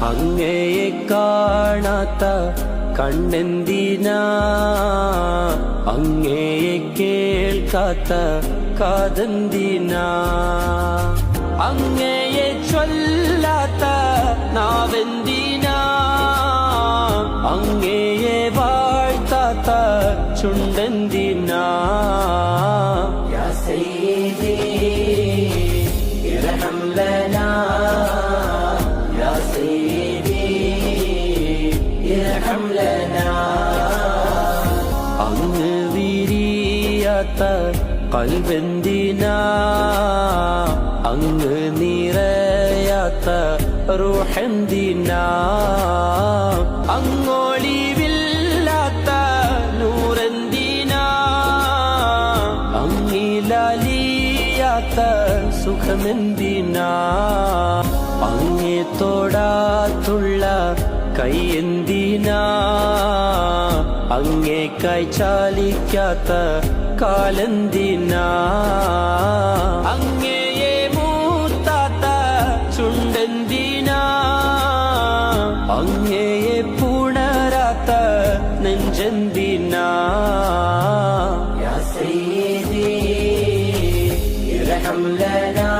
അങ്ങയെ കാണാത്ത കണ്ണെന്തിനാ, അങ്ങയെ കേൾക്കാത്ത കാതെന്തിനാ, അങ്ങയെ ചൊല്ലാത്ത നാവെന്തിനാ, അങ്ങയെ വാഴ്ത്താത്ത ചുണ്ടെന്തിനാ. യാ സയ്യിദി ഇർഹം ലനാ, യാ സയ്യിദി ഇർഹം ലനാ. അങ്ങ് വിരിയാത്ത ഖൽബെന്തിനാ, അങ്ങ് നിറയാത്ത റൂഹെന്തിനാ, അങ്ങൊളിവില്ലാത്ത നൂറെന്തിനാ, അങ്ങിലലിയാത്ത സുഖമെന്തിനാ, അങ്ങേ തൊടാത്തുള്ള കൈയെന്തിനാ, അങ്ങേക്കായി ചാലിക്കാത്ത കാലെന്തിനാ, അങ്ങയെ മൂത്താത്ത ചുണ്ടെന്തിനാ, അങ്ങയെ പുണരാത്ത നെഞ്ചെന്തിനാ. യാ സയ്യിദി ഇർഹം ലനാ.